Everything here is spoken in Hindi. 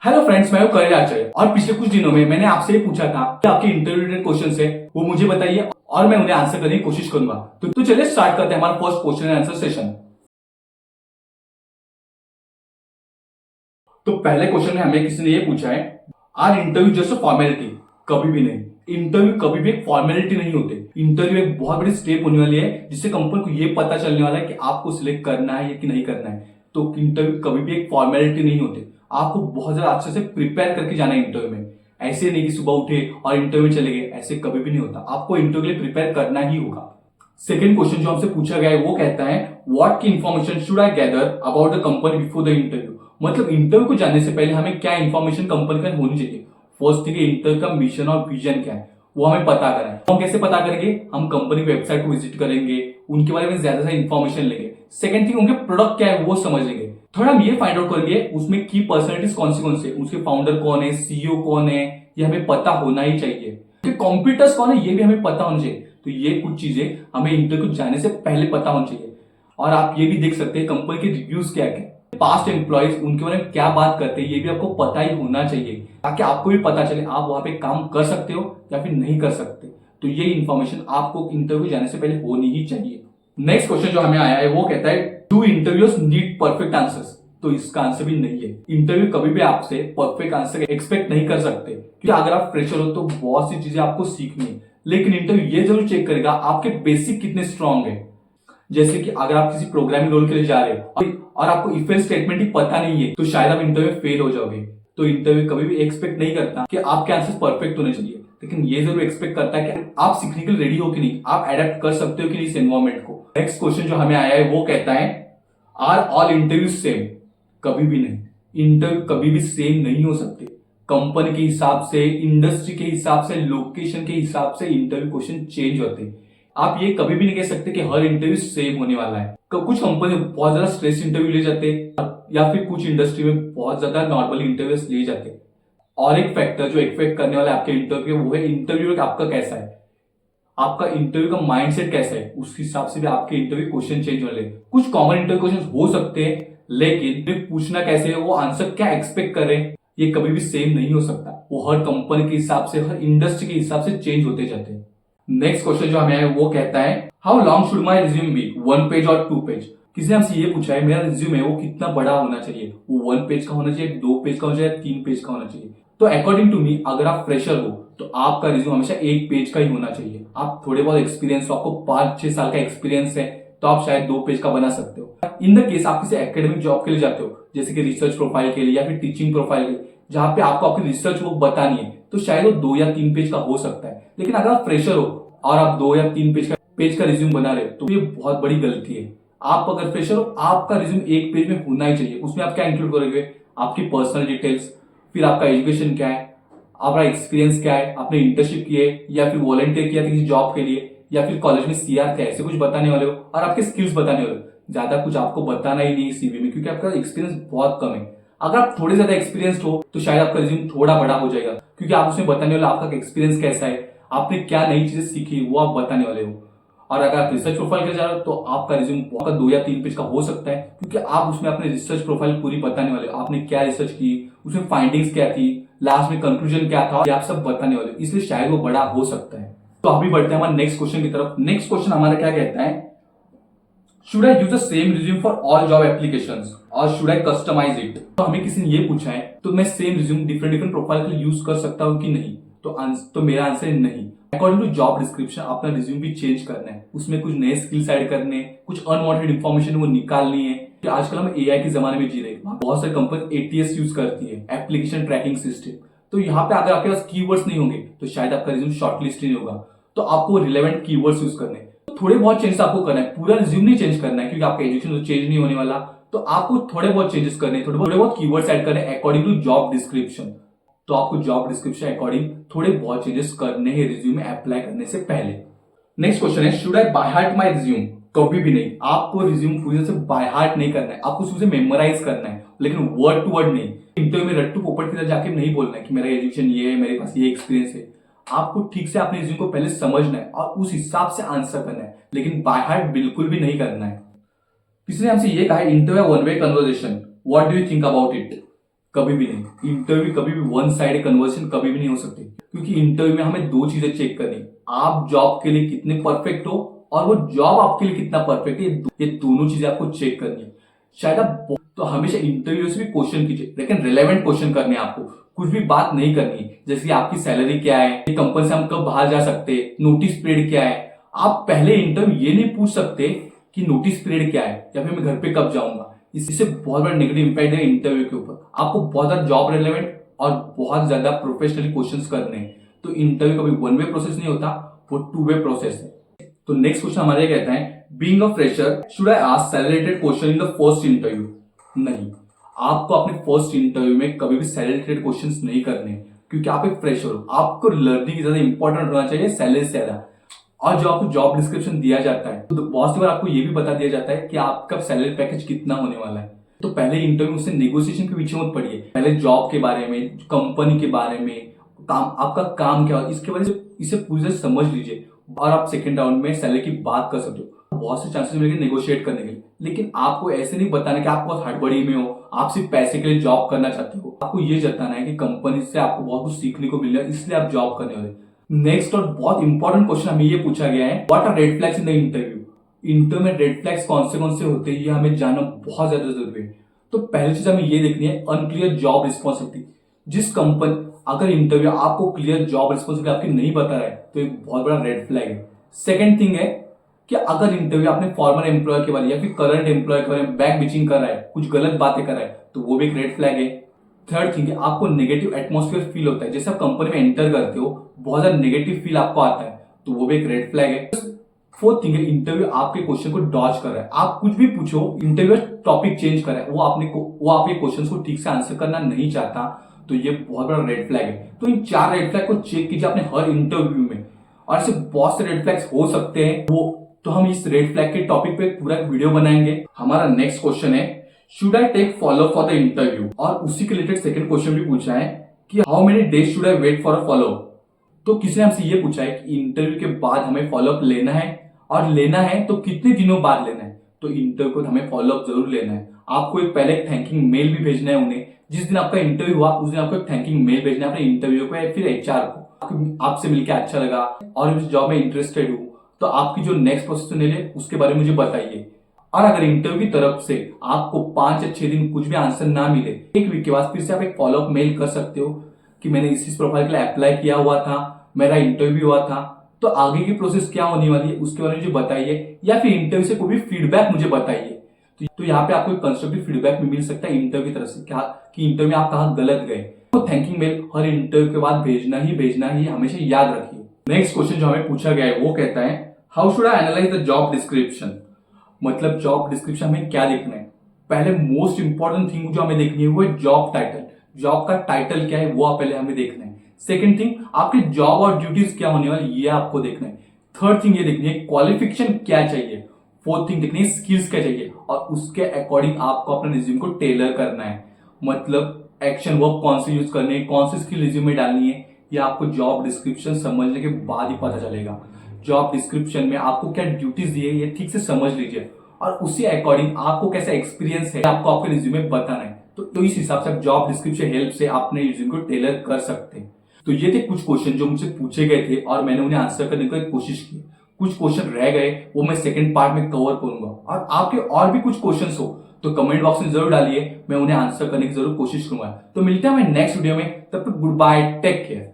हेलो फ्रेंड्स, मैं हूं करण आचार्य और पिछले कुछ दिनों में मैंने आपसे ये पूछा था कि आपके इंटरव्यू रिलेटेड क्वेश्चंस है वो मुझे बताइए और मैं उन्हें आंसर करने की कोशिश करूंगा। तो चलिए स्टार्ट करते हैं हमारा first question and answer session. तो पहले क्वेश्चन में हमें किसी ने ये पूछा है, are interview just a formality? कभी भी नहीं। इंटरव्यू कभी भी एक फॉर्मेलिटी नहीं होते। इंटरव्यू एक बहुत बड़ी स्टेप होने वाली है जिससे कंपनी को ये पता चलने वाला है कि आपको सिलेक्ट करना है या कि नहीं करना है। तो इंटरव्यू कभी भी एक फॉर्मेलिटी नहीं होते। आपको बहुत ज्यादा अच्छे से प्रिपेयर करके जाना है इंटरव्यू में। ऐसे नहीं कि सुबह उठे और इंटरव्यू चले गए, ऐसे कभी भी नहीं होता। आपको इंटरव्यू के लिए प्रिपेयर करना ही होगा। सेकेंड क्वेश्चन जो हमसे पूछा गया है वो कहता है, व्हाट की information should I gather about the company before the interview? मतलब इंटरव्यू को जानने से पहले हमें क्या इन्फॉर्मेशन कंपनी का होनी चाहिए। फर्स्ट थिंग, इंटरव्यू का मिशन और विजन क्या है वो हमें पता करना है। हम कैसे पता करेंगे? हम कंपनी की वेबसाइट को विजिट करेंगे, उनके बारे में ज्यादा से इन्फॉर्मेशन लेंगे। सेकंड थिंग, उनके प्रोडक्ट क्या है वो समझ लेंगे। थर्ड, हम ये फाइंड आउट करेंगे उसमें की पर्सनैलिटीज कौन से, उसके फाउंडर कौन है, सीईओ कौन है, ये हमें पता होना ही चाहिए। कॉम्पिटिटर्स कौन है ये भी हमें पता होना चाहिए। तो ये कुछ चीजें हमें इंटरव्यू जाने से पहले पता होनी चाहिए। और आप ये भी देख सकते हैं कंपनी के रिव्यूज क्या क्या, पास्ट एम्प्लॉयज उनके बारे में क्या बात करते हैं, ये भी आपको पता ही होना चाहिए ताकि आपको भी पता चले आप वहां पे काम कर सकते हो या फिर नहीं कर सकते। तो ये इन्फॉर्मेशन आपको इंटरव्यू जाने से पहले होनी ही चाहिए। नेक्स्ट क्वेश्चन जो हमें आया है वो कहता है, do interviewers need perfect answers? तो इसका आंसर भी नहीं है। इंटरव्यू कभी भी आपसे परफेक्ट आंसर एक्सपेक्ट नहीं कर सकते, क्योंकि अगर आप फ्रेशर हो तो बहुत सी चीजें आपको सीखनी है। लेकिन इंटरव्यू ये जरूर चेक करेगा आपके बेसिक कितने स्ट्रांग है। जैसे कि अगर आप किसी प्रोग्रामिंग रोल के लिए जा रहे हो और आपको इफ एल्स स्टेटमेंट ही पता नहीं है तो शायद आप इंटरव्यू में फेल हो जाओगे। तो इंटरव्यू कभी भी एक्सपेक्ट नहीं करता कि आपके आंसर परफेक्ट होने चाहिए, लेकिन ये जरूर एक्सपेक्ट करता है कि आप सीखने के लिए रेडी हो कि नहीं, आप अडेप्ट कर सकते हो कि नहीं इस एनवायरमेंट को। नेक्स्ट क्वेश्चन जो हमें आया है वो कहता है, आर ऑल इंटरव्यू सेम? कभी भी नहीं। इंटरव्यू कभी भी सेम नहीं हो सकते। कंपनी के हिसाब से, इंडस्ट्री के हिसाब से, लोकेशन के हिसाब से इंटरव्यू क्वेश्चन चेंज होते हैं। आप ये कभी भी नहीं कह सकते कि हर इंटरव्यू सेम होने वाला है। कुछ कंपनी बहुत ज्यादा स्ट्रेस इंटरव्यू ले जाते हैं या फिर कुछ इंडस्ट्री में बहुत ज्यादा नॉर्मल इंटरव्यूज ले जाते हैं। और एक फैक्टर जो इफेक्ट करने वाला है आपके इंटरव्यू वो है इंटरव्यू आपका कैसा है, आपका इंटरव्यू का माइंडसेट कैसा है। उस हिसाब से भी आपके इंटरव्यू क्वेश्चन चेंज होने लगे। कुछ कॉमन इंटरव्यू क्वेश्चन हो सकते हैं, लेकिन पूछना कैसे है, वो आंसर क्या एक्सपेक्ट कर रहे हैं, ये कभी भी सेम नहीं हो सकता। वो हर कंपनी के हिसाब से, हर इंडस्ट्री के हिसाब से चेंज होते जाते हैं। नेक्स्ट क्वेश्चन जो हमें है वो कहता है, how long should my resume be? 1 page और 2 पेज? किसी ने हमसे ये पूछा है मेरा रिज्यूम है वो कितना बड़ा होना चाहिए, वो 1 पेज का होना चाहिए, 2 पेज का होना चाहिए, 3 पेज का होना चाहिए? तो अकॉर्डिंग टू मी, अगर आप फ्रेशर हो तो आपका रिज्यूम हमेशा 1 पेज का ही होना चाहिए। आप थोड़े बहुत एक्सपीरियंस हो, आपको 5-6 साल का एक्सपीरियंस है तो आप शायद 2 पेज का बना सकते हो। इन द केस आप किसी एकेडमिक जॉब के लिए जाते हो, जैसे कि रिसर्च प्रोफाइल के लिए या फिर टीचिंग प्रोफाइल के लिए, जहां पे आपको आपकी रिसर्च बुक बतानी है, तो शायद वो 2 या 3 पेज का हो सकता है। लेकिन अगर आप फ्रेशर हो और आप 2 या 3 पेज का रिज्यूम बना रहे हो तो ये बहुत बड़ी गलती है। आप अगर फ्रेशर हो, आपका रिज्यूम 1 पेज में होना ही चाहिए। उसमें आप क्या इंक्लूड करोगे? आपकी पर्सनल डिटेल्स, फिर आपका एजुकेशन क्या है, आपका एक्सपीरियंस क्या है, आपने इंटर्नशिप की है या फिर वॉलंटियर किया किसी जॉब के लिए, या फिर कॉलेज में सीआर थे, ऐसे कुछ बताने वाले हो, और आपके स्किल्स बताने वाले हो। ज्यादा कुछ आपको बताना ही नहीं सीवी में, क्योंकि आपका एक्सपीरियंस बहुत कम है। अगर आप थोड़े ज्यादा एक्सपीरियंस हो तो शायद आपका रिज्यूम थोड़ा बड़ा हो जाएगा, क्योंकि आप उसमें बताने वाले आपका एक्सपीरियंस कैसा है, आपने क्या नई चीजें सीखी वो आप बताने वाले हो। और अगर आप रिसर्च प्रोफाइल के जा रहे हो तो आपका रिज्यूम आपका 2 या 3 पेज का हो सकता है, क्योंकि आप उसमें अपने रिसर्च प्रोफाइल पूरी बताने वाले हो। आपने क्या रिसर्च की, उसमें फाइंडिंग्स क्या थी, लास्ट में कंक्लूजन क्या था, ये आप सब बताने वाले हो, इसलिए शायद वो बड़ा हो सकता है। तो अभी बढ़ते हैं हमारे नेक्स्ट क्वेश्चन की तरफ। नेक्स्ट क्वेश्चन हमारा क्या कहता है, should I use the same resume for all job applications और शुड आई कस्टमाइज इट? तो हमें किसी ने ये पूछा है तो मैं सेम रिज्यूम डिफरेंट प्रोफाइल के लिए यूज कर सकता हूं कि नहीं? तो मेरा आंसर है नहीं। अकॉर्डिंग टू जॉब डिस्क्रिप्शन अपना रिज्यूम भी चेंज करना है, उसमें कुछ नए स्किल्स ऐड करने, कुछ अनवांटेड इन्फॉर्मेशन वो निकालनी है। कि आजकल हम एआई के जमाने में जी रहे हैं, बहुत सारी कंपनी एटीएस यूज करती है, एप्लीकेशन ट्रैकिंग सिस्टम। तो यहाँ पे अगर आपके पास कीवर्ड्स नहीं होंगे तो शायद आपका रिज्यूम शॉर्टलिस्ट ही नहीं होगा। तो आपको रिलेवेंट कीवर्ड्स यूज करने, तो थोड़े बहुत चेंजेस आपको करना है, पूरा रिज्यूम नहीं चेंज करना है, क्योंकि आपका एजुकेशन तो चेंज नहीं होने वाला। तो आपको थोड़े बहुत चेंजेस करने, थोड़े बहुत कीवर्ड्स ऐड करने अकॉर्डिंग टू जॉब डिस्क्रिप्शन। तो आपको जॉब डिस्क्रिप्शन अकॉर्डिंग थोड़े बहुत चेंजेस करने हैं रिज्यूम में अप्लाई करने से पहले। नेक्स्ट क्वेश्चन है, should I by heart my resume? कभी भी नहीं। आपको रिज्यूम पूरी तरह से बाय हार्ट नहीं करना है, आपको उसे मेमोराइज करना है, लेकिन वर्ड टू वर्ड नहीं। इंटरव्यू में रट्टू पोपट की तरह जाके नहीं बोलना है कि मेरा एजुकेशन ये है, मेरे पास ये एक्सपीरियंस है। आपको ठीक से अपने रिज्यूम को पहले समझना है और उस हिसाब से आंसर करना है, लेकिन बाय हार्ट बिल्कुल भी नहीं करना है। किसी ने हमसे ये कहा है, interview one way conversation, what do you think about it? कभी भी नहीं। इंटरव्यू कभी भी वन साइड कन्वर्सेशन कभी भी नहीं हो सकती, क्योंकि इंटरव्यू में हमें दो चीजें चेक करनी, आप जॉब के लिए कितने परफेक्ट हो और वो जॉब आपके लिए कितना परफेक्ट है। ये दोनों चीजें आपको चेक करनी है। शायद आप तो हमेशा इंटरव्यू से भी क्वेश्चन कीजिए, लेकिन रिलेवेंट क्वेश्चन करने हैं आपको। कुछ भी बात नहीं करनी है, जैसे कि आपकी सैलरी क्या है, कंपनी से हम कब बाहर जा सकते हैं, नोटिस पीरियड क्या है। आप पहले इंटरव्यू ये नहीं पूछ सकते कि नोटिस पीरियड क्या है या फिर मैं घर पे कब जाऊंगा। इससे बहुत बड़ा नेगेटिव इंपैक्ट है इंटरव्यू के ऊपर। आपको बहुत ज्यादा जॉब रिलेवेंट और बहुत ज्यादा प्रोफेशनली क्वेश्चंस करने हैं। तो इंटरव्यू कभी वन वे प्रोसेस नहीं होता, वो टू वे प्रोसेस है। तो नेक्स्ट क्वेश्चन हमारे कहता है, being a fresher should I ask salary related question in the first interview. नहीं, आपको अपने फर्स्ट इंटरव्यू में कभी भी सैलरी रिलेटेड क्वेश्चंस नहीं करने, क्योंकि आप एक फ्रेशर हो। आपको लर्निंग ज्यादा इंपॉर्टेंट होना चाहिए सैलरी से ज्यादा। और जो आपको जॉब डिस्क्रिप्शन दिया जाता है, तो बहुत सी बार आपको ये भी बता दिया जाता है कि आपका सैलरी पैकेज कितना होने वाला है। तो पहले इंटरव्यू से नेगोशिएशन के पीछे मत पड़िए। पहले जॉब के बारे में, कंपनी के बारे में, काम, आपका काम क्या हो, इसके बारे में इसे पूरी तरह समझ लीजिए और आप सेकंड राउंड में सैलरी की बात कर सकते हो। बहुत से चांसेस मिलेंगे नेगोशिएट करने के लिए, लेकिन आपको ऐसे नहीं बताना कि आप बहुत हड़बड़ी में हो, आप सिर्फ पैसे के लिए जॉब करना चाहते हो। आपको ये जताना है कि कंपनी से आपको बहुत कुछ सीखने को मिल रहा है, इसलिए आप जॉब करने वाले। नेक्स्ट और बहुत इंपॉर्टेंट क्वेश्चन हमें ये पूछा गया है, what are red flags in the interview. Interview में रेड फ्लैग्स कौन से होते हैं, ये हमें जानना बहुत ज्यादा जरूरी है। तो पहली चीज हमें ये देखनी है, अनक्लियर जॉब रिस्पॉन्सिबिलिटी। जिस कंपनी, अगर इंटरव्यू आपको क्लियर जॉब रिस्पॉन्सिबिलिटी आपकी नहीं बता रहा है, तो एक बहुत बड़ा रेड फ्लैग है। सेकेंड थिंग है कि अगर इंटरव्यू आपने फॉर्मर एम्प्लॉय के बारे में या फिर करंट एम्प्लॉय के बारे में बैक बिचिंग कर रहा है, कुछ गलत बातें कर रहा है, तो वो भी एक रेड फ्लैग है। थर्ड थिंग है, आपको नेगेटिव एटमॉस्फेयर फील होता है, जैसे आप कंपनी में एंटर करते हो बहुत ज्यादा नेगेटिव फील आपको आता है, तो वो भी एक रेड फ्लैग है। फोर्थ थिंग है, इंटरव्यू आपके क्वेश्चन को डॉज कर रहा है। आप कुछ भी पूछो, इंटरव्यू टॉपिक चेंज कर रहा है, वो आपके क्वेश्चन को ठीक से आंसर करना नहीं चाहता, तो ये बहुत बड़ा रेड फ्लैग है। तो इन 4 रेड फ्लैग को चेक कीजिए अपने हर इंटरव्यू में। और ऐसे बहुत से रेड फ्लैग्स हो सकते हैं, तो हम इस रेड फ्लैग के टॉपिक पे पूरा वीडियो बनाएंगे। हमारा नेक्स्ट क्वेश्चन है, should I take follow for the interview. और उसी के रिलेटेड सेकंड क्वेश्चन भी पूछा है कि how many days should I wait for a follow. तो किसी ने हमसे ये पूछा है कि इंटरव्यू के बाद हमें फॉलोअप लेना है, और लेना है तो कितने दिनों बाद लेना है। तो इंटरव्यू को हमें फॉलोअप जरूर लेना है। आपको एक पहले एक थैंकिंग मेल भी भेजना है उन्हें। जिस दिन आपका इंटरव्यू हुआ उस दिन आपको एक थैंकिंग मेल भेजना है अपने इंटरव्यू को या फिर एचआर को। आपसे मिलकर अच्छा लगा और इस जॉब में इंटरेस्टेड हूँ, तो आपकी जो नेक्स्ट प्रोसेस है उसके बारे में मुझे बताइए। और अगर इंटरव्यू की तरफ से आपको 5 या 6 दिन कुछ भी आंसर ना मिले, एक वीक के बाद फिर से आप एक फॉलोअप मेल कर सकते हो कि मैंने इस प्रोफाइल के लिए अप्लाई किया हुआ था, मेरा इंटरव्यू हुआ था, तो आगे की प्रोसेस क्या होने वाली है उसके बारे में मुझे बताइए, या फिर इंटरव्यू से कोई भी फीडबैक मुझे बताइए। तो यहाँ पे आपको एक कंस्ट्रक्टिव फीडबैक भी मिल सकता है इंटरव्यू की तरफ से, क्या कि इंटरव्यू में आप कहाँ गलत गए। तो थैंकिंग मेल हर इंटरव्यू के बाद भेजना ही हमेशा याद रखिए। नेक्स्ट क्वेश्चन जो हमें पूछा गया है वो कहता है, how should I analyse the job description. मतलब जॉब डिस्क्रिप्शन हमें क्या देखना है। पहले मोस्ट इंपॉर्टेंट थिंग जो हमें देखनी है वो है जॉब टाइटल। जॉब का टाइटल क्या है वो पहले हमें देखना है। सेकंड थिंग, आपकी जॉब और ड्यूटीज क्या होने वाली ये आपको देखना है। थर्ड थिंग ये देखनी है क्वालिफिकेशन क्या चाहिए। फोर्थ थिंग देखनी है स्किल्स क्या चाहिए, और उसके अकॉर्डिंग आपको अपने रिज्यूम को टेलर करना है। मतलब एक्शन वर्ब कौन से यूज करने हैं, कौन सी स्किल रिज्यूम में डालनी है, ये आपको जॉब डिस्क्रिप्शन समझने के बाद ही पता चलेगा। जॉब डिस्क्रिप्शन में आपको क्या ड्यूटीज दी है ये ठीक से समझ लीजिए, और उसी अकॉर्डिंग आपको कैसा एक्सपीरियंस है आपको आपके रिज्यूम में बताना है। तो इस हिसाब से आप जॉब डिस्क्रिप्शन हेल्प से अपने रिज्यूम को टेलर कर सकते हैं। तो ये थे कुछ क्वेश्चन जो मुझसे पूछे गए थे और मैंने उन्हें आंसर करने की कोशिश की। कुछ क्वेश्चन रह गए, वो मैं सेकंड पार्ट में कवर करूंगा। और आपके और भी कुछ क्वेश्चंस हो तो कमेंट बॉक्स में जरूर डालिए, मैं उन्हें आंसर करने की जरूर कोशिश करूंगा। तो मिलते हैं हमें नेक्स्ट वीडियो में, तब तक गुड बाय, टेक केयर।